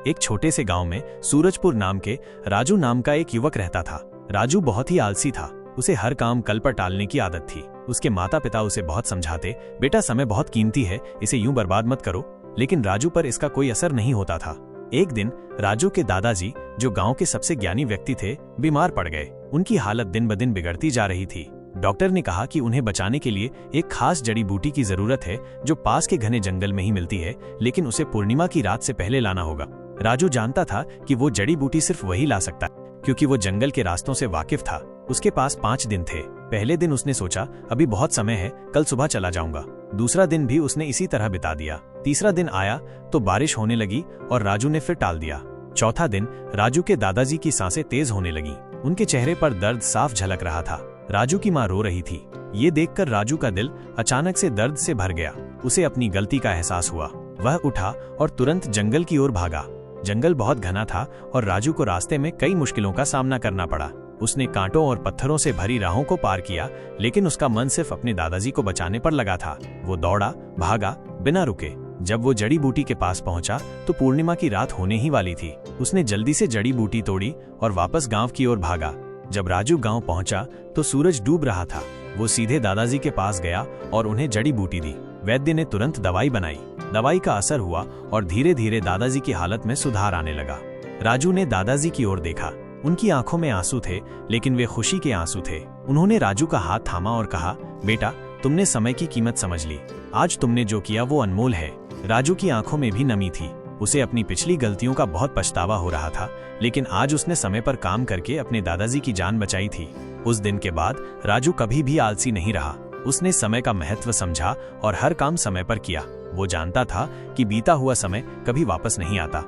एक छोटे से गांव में सूरजपुर नाम के राजू नाम का एक युवक रहता था। राजू बहुत ही आलसी था। उसे हर काम कल पर टालने की आदत थी। उसके माता पिता उसे बहुत समझाते, बेटा समय बहुत कीमती है, इसे यूं बर्बाद मत करो, लेकिन राजू पर इसका कोई असर नहीं होता था। एक दिन राजू के दादाजी, जो गांव के सबसे ज्ञानी व्यक्ति थे, बीमार पड़ गए। उनकी हालत दिन ब दिन बिगड़ती जा रही थी। डॉक्टर ने कहा कि उन्हें बचाने के लिए एक खास जड़ी बूटी की जरूरत है, जो पास के घने जंगल में ही मिलती है, लेकिन उसे पूर्णिमा की रात से पहले लाना होगा। राजू जानता था कि वो जड़ी बूटी सिर्फ वही ला सकता है, क्योंकि वो जंगल के रास्तों से वाकिफ था। उसके पास 5 दिन थे। पहले दिन उसने सोचा, अभी बहुत समय है, कल सुबह चला जाऊंगा। दूसरा दिन भी उसने इसी तरह बिता दिया। तीसरा दिन आया तो बारिश होने लगी और राजू ने फिर टाल दिया। चौथा दिन राजू के दादाजी की सांसें तेज होने लगी। उनके चेहरे पर दर्द साफ झलक रहा था। राजू की माँ रो रही थी। ये देखकर राजू का दिल अचानक से दर्द से भर गया। उसे अपनी गलती का एहसास हुआ। वह उठा और तुरंत जंगल की ओर भागा। जंगल बहुत घना था और राजू को रास्ते में कई मुश्किलों का सामना करना पड़ा। उसने कांटों और पत्थरों से भरी राहों को पार किया, लेकिन उसका मन सिर्फ अपने दादाजी को बचाने पर लगा था। वो दौड़ा, भागा, बिना रुके। जब वो जड़ी बूटी के पास पहुंचा तो पूर्णिमा की रात होने ही वाली थी। उसने जल्दी से जड़ी बूटी तोड़ी और वापस गांव की ओर भागा। जब राजू गांव पहुंचा तो सूरज डूब रहा था। वो सीधे दादाजी के पास गया और उन्हें जड़ी बूटी दी। वैद्य ने तुरंत दवाई बनाई। दवाई का असर हुआ और धीरे धीरे दादाजी की हालत में सुधार आने लगा। राजू ने दादाजी की ओर देखा। उनकी आंखों में आंसू थे, लेकिन वे खुशी के आंसू थे। उन्होंने राजू का हाथ थामा और कहा, बेटा, तुमने समय की कीमत समझ ली। आज तुमने जो किया वो अनमोल है। राजू की आंखों में भी नमी थी। उसे अपनी पिछली गलतियों का बहुत पछतावा हो रहा था, लेकिन आज उसने समय पर काम करके अपने दादाजी की जान बचाई थी। उस दिन के बाद राजू कभी भी आलसी नहीं रहा। उसने समय का महत्व समझा और हर काम समय पर किया। वो जानता था कि बीता हुआ समय कभी वापस नहीं आता।